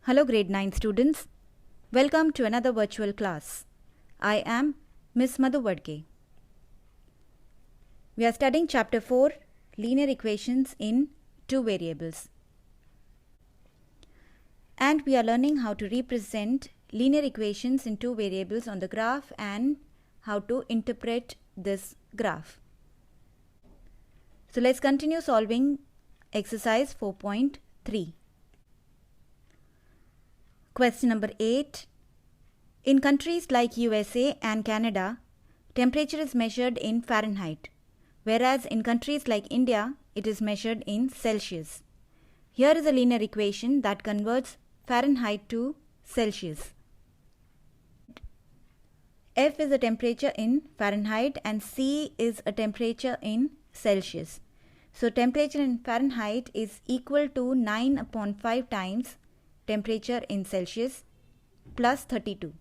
Hello grade 9 students. Welcome to another virtual class. I am Miss Madhu Vadge. We are studying chapter 4, linear equations in two variables. And we are learning how to represent linear equations in two variables on the graph and how to interpret this graph. So let's continue solving exercise 4.3. Question number 8. In countries like USA and Canada, temperature is measured in Fahrenheit, whereas in countries like India, it is measured in Celsius. Here is a linear equation that converts Fahrenheit to Celsius. F is a temperature in Fahrenheit and C is a temperature in Celsius. So temperature in Fahrenheit is equal to 9/5 times temperature in Celsius plus 32.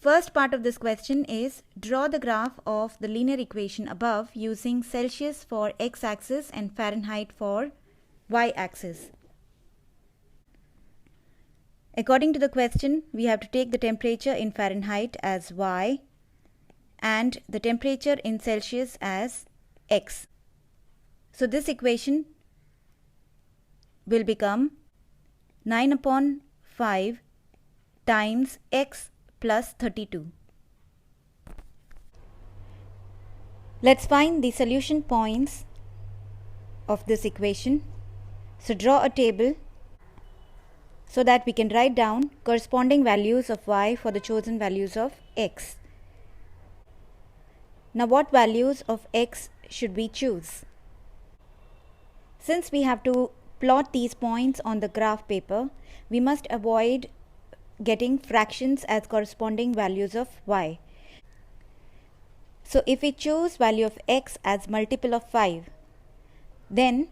First part of this question is draw the graph of the linear equation above using Celsius for x-axis and Fahrenheit for y-axis. According to the question, we have to take the temperature in Fahrenheit as y and the temperature in Celsius as x. So this equation will become 9/5 times x plus 32. Let's find the solution points of this equation. So draw a table so that we can write down corresponding values of y for the chosen values of x. Now what values of x should we choose? Since we have to plot these points on the graph paper, we must avoid getting fractions as corresponding values of y. So if we choose value of x as multiple of 5, then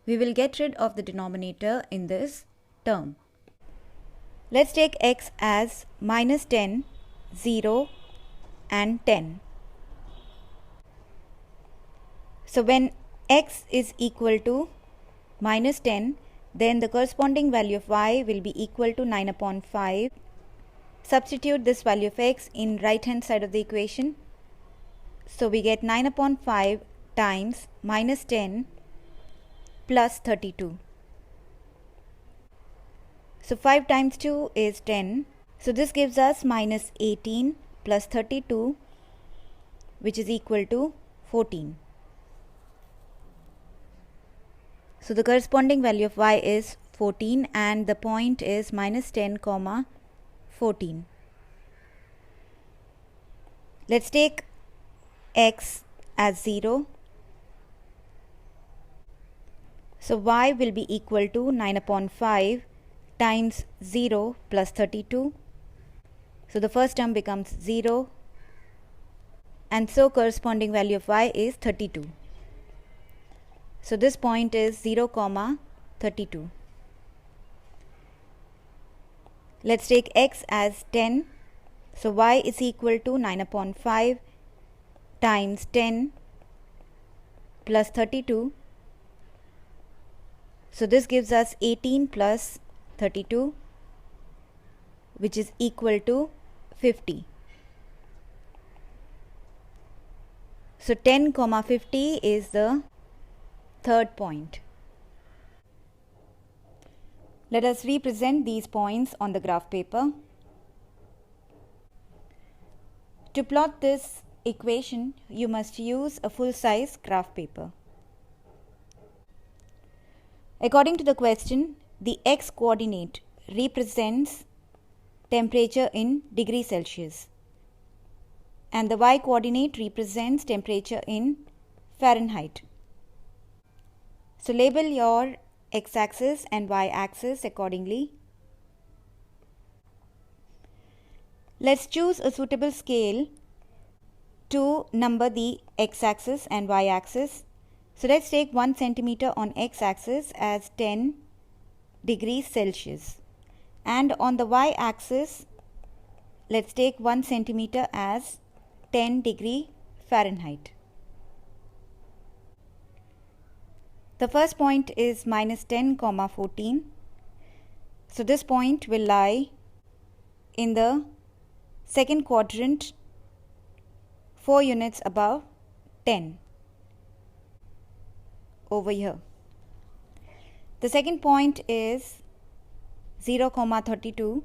we will get rid of the denominator in this term. Let's take x as -10, 0 and 10. So when x is equal to -10, then the corresponding value of y will be equal to 9/5. Substitute this value of x in right hand side of the equation. So we get 9/5 times -10 plus 32. So 5 times 2 is 10. So this gives us -18 plus 32, which is equal to 14. So the corresponding value of y is 14 and the point is -10, 14. Let's take x as 0. So y will be equal to 9/5 times 0 plus 32. So the first term becomes 0 and so corresponding value of y is 32. So this point is 0, 32. Let's take x as 10. So y is equal to 9/5 times 10 plus 32. So this gives us 18 plus 32, which is equal to 50. So 10, 50 is the third point. Let us represent these points on the graph paper. To plot this equation, you must use a full-size graph paper. According to the question, the x coordinate represents temperature in degrees Celsius and the y coordinate represents temperature in Fahrenheit. So label your x-axis and y-axis accordingly. Let's choose a suitable scale to number the x-axis and y-axis. So let's take 1 centimeter on x-axis as 10 degrees Celsius and on the y-axis let's take 1 centimeter as 10 degree Fahrenheit. The first point is -10, 14. So this point will lie in the second quadrant 4 units above 10 over here. The second point is 0,32.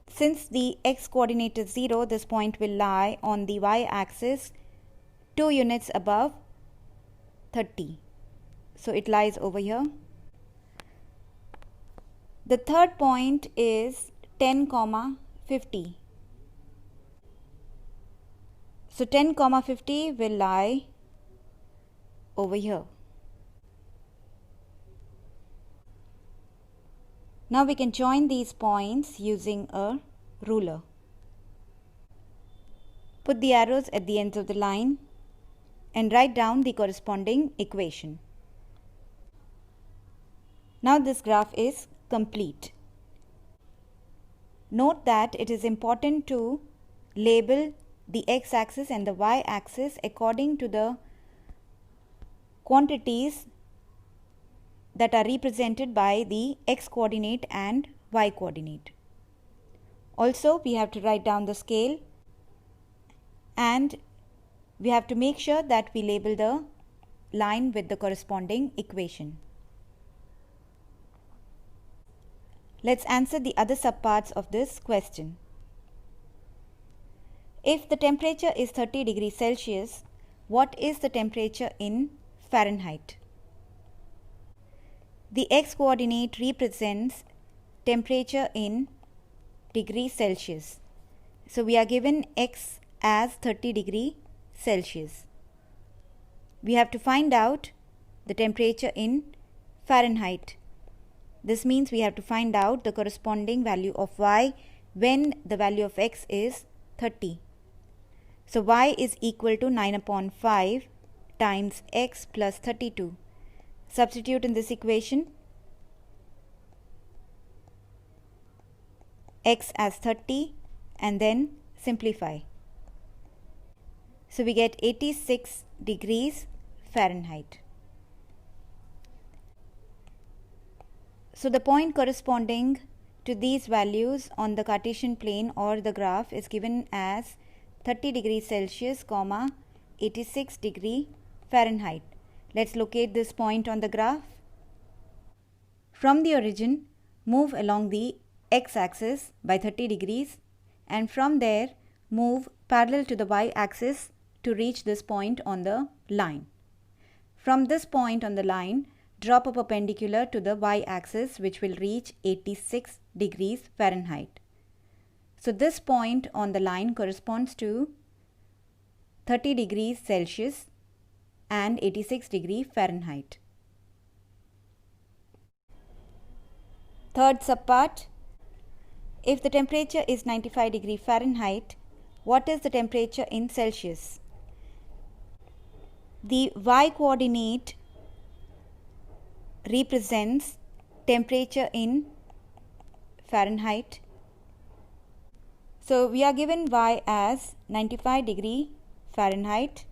Since the x coordinate is 0, this point will lie on the y-axis 2 units above 30. So it lies over here. The third point is 10,50. So 10,50 will lie over here. Now we can join these points using a ruler. Put the arrows at the ends of the line and write down the corresponding equation. Now this graph is complete. Note that it is important to label the x-axis and the y-axis according to the quantities that are represented by the x-coordinate and y-coordinate. Also, we have to write down the scale, and we have to make sure that we label the line with the corresponding equation. Let's answer the other subparts of this question. If the temperature is 30 degrees Celsius, what is the temperature in Fahrenheit? The x-coordinate represents temperature in degrees Celsius. So we are given x as 30 degrees Celsius. We have to find out the temperature in Fahrenheit. This means we have to find out the corresponding value of y when the value of x is 30. So y is equal to 9/5 times x plus 32. Substitute in this equation x as 30 and then simplify. So we get 86 degrees Fahrenheit. So the point corresponding to these values on the Cartesian plane or the graph is given as 30 degrees Celsius, 86 degree Fahrenheit. Let's locate this point on the graph. From the origin, move along the x-axis by 30 degrees, and from there move parallel to the y-axis to reach this point on the line. From this point on the line, drop a perpendicular to the y-axis which will reach 86 degrees Fahrenheit. So this point on the line corresponds to 30 degrees Celsius and 86 degree Fahrenheit. Third subpart. If the temperature is 95 degree Fahrenheit, what is the temperature in Celsius? The y-coordinate represents temperature in Fahrenheit. So we are given y as 95 degree Fahrenheit.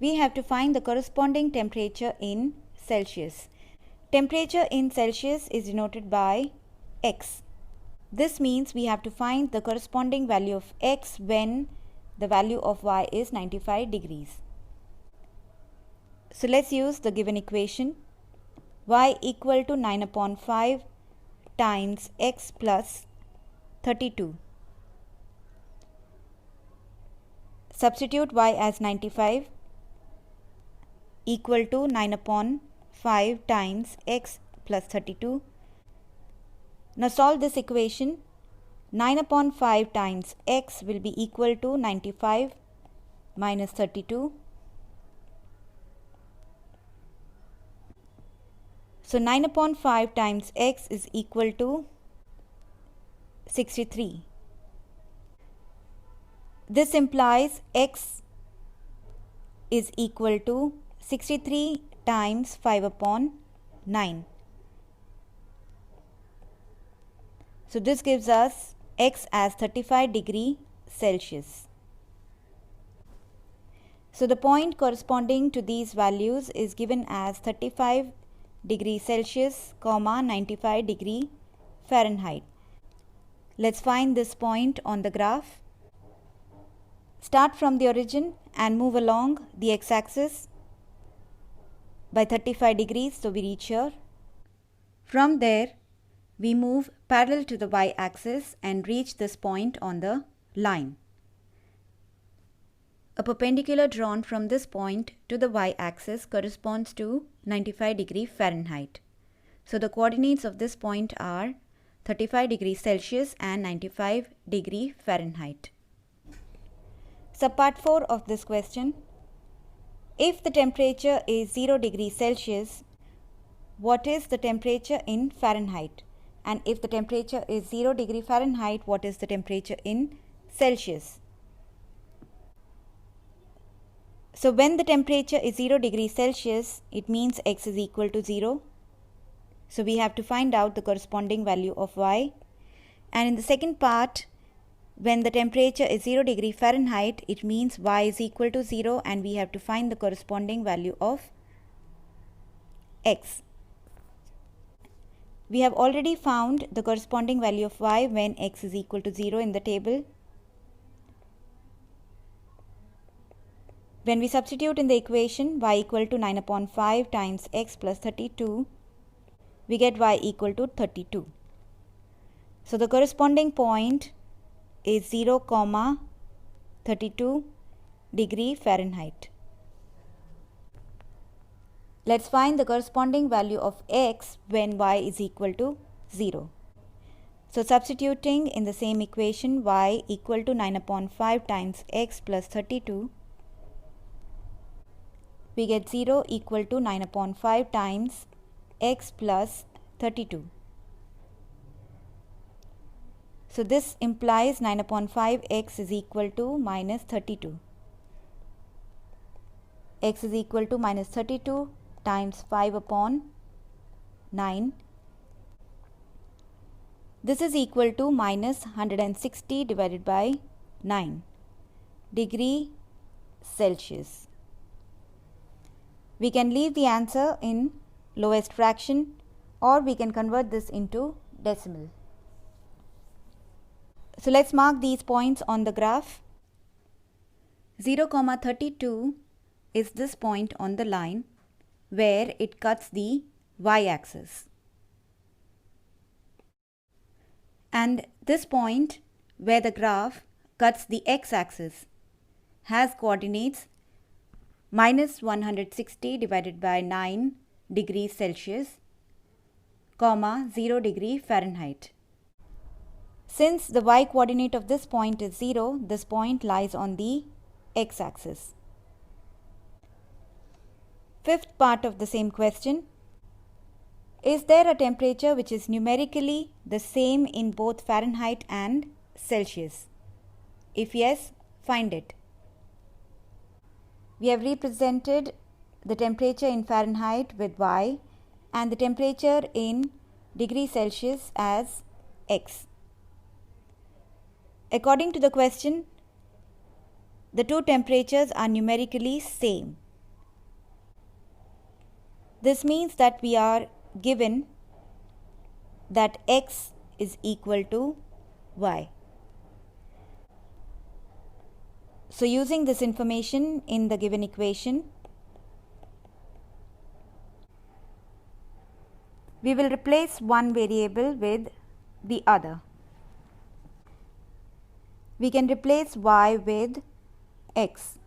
We have to find the corresponding temperature in Celsius. Temperature in Celsius is denoted by x. This means we have to find the corresponding value of x when the value of y is 95 degrees. So let's use the given equation. Y equal to 9/5 times x plus 32. Substitute y as 95 equal to 9/5 times x plus 32. Now solve this equation. 9/5 times x will be equal to 95 minus 32. So 9/5 times x is equal to 63. This implies x is equal to 63 times 5/9. So this gives us x as 35 degree Celsius. So the point corresponding to these values is given as 35 degree Celsius, 95 degree Fahrenheit. Let's find this point on the graph. Start from the origin and move along the x-axis by 35 degrees, so we reach here. From there, we move parallel to the y-axis and reach this point on the line. A perpendicular drawn from this point to the y-axis corresponds to 95 degree Fahrenheit. So the coordinates of this point are 35 degrees Celsius and 95 degree Fahrenheit. So part 4 of this question. If the temperature is 0 degrees Celsius, what is the temperature in Fahrenheit? And if the temperature is 0 degree Fahrenheit, what is the temperature in Celsius? So when the temperature is 0 degrees Celsius, it means x is equal to 0. So we have to find out the corresponding value of y. And in the second part, when the temperature is 0 degree Fahrenheit, it means y is equal to 0 and we have to find the corresponding value of x. We have already found the corresponding value of y when x is equal to 0 in the table. When we substitute in the equation y equal to 9 upon 5 times x plus 32, we get y equal to 32. So the corresponding point is 0, 32 degree Fahrenheit. Let's find the corresponding value of x when y is equal to 0. So substituting in the same equation y equal to 9 upon 5 times x plus 32, we get 0 equal to 9 upon 5 times x plus 32. So this implies 9 upon 5 x is equal to minus 32. X is equal to minus 32 times 5 upon 9. This is equal to minus 160 divided by 9 degree Celsius. We can leave the answer in lowest fraction or we can convert this into decimal. So let's mark these points on the graph. 0, 32 is this point on the line where it cuts the y-axis. And this point where the graph cuts the x-axis has coordinates minus 160 divided by 9 degrees Celsius, 0 degree Fahrenheit. Since the y coordinate of this point is 0, this point lies on the x-axis. Fifth part of the same question. Is there a temperature which is numerically the same in both Fahrenheit and Celsius? If yes, find it. We have represented the temperature in Fahrenheit with y and the temperature in degree Celsius as x. According to the question, the two temperatures are numerically same. This means that we are given that x is equal to y. So using this information in the given equation, we will replace one variable with the other. We can replace y with x.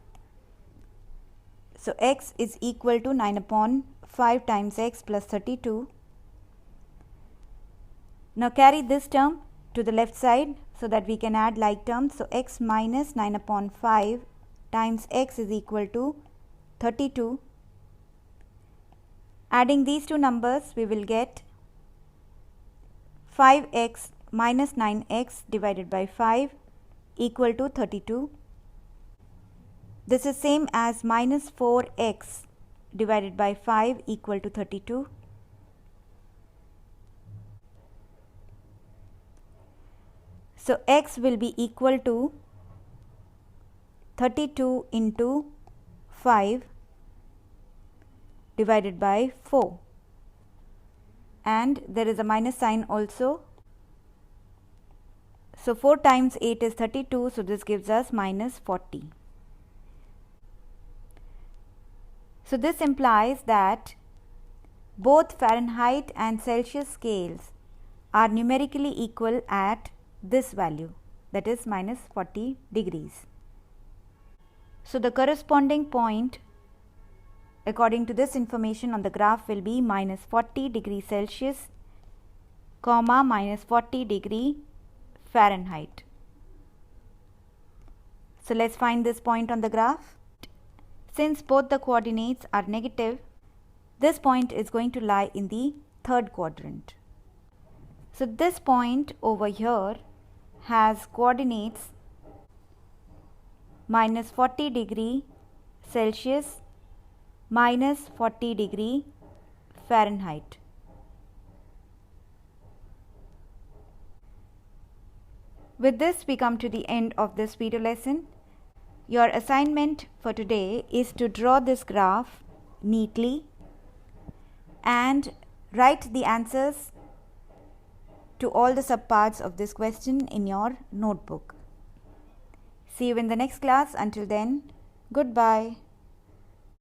So x is equal to 9 upon 5 times x plus 32. Now carry this term to the left side so that we can add like terms. So x minus 9 upon 5 times x is equal to 32. Adding these two numbers, we will get 5x minus 9x divided by 5 equal to 32. This is same as minus 4x divided by 5 equal to 32. So x will be equal to 32 into 5 divided by 4. and there is a minus sign also. So 4 times 8 is 32, so this gives us minus 40. So this implies that both Fahrenheit and Celsius scales are numerically equal at this value, that is minus 40 degrees. So the corresponding point according to this information on the graph will be minus 40 degree Celsius, comma minus 40 degree Fahrenheit. So let's find this point on the graph. Since both the coordinates are negative, this point is going to lie in the third quadrant. So this point over here has coordinates minus 40 degree Celsius, minus 40 degree Fahrenheit. With this, we come to the end of this video lesson. Your assignment for today is to draw this graph neatly and write the answers to all the subparts of this question in your notebook. See you in the next class. Until then, goodbye.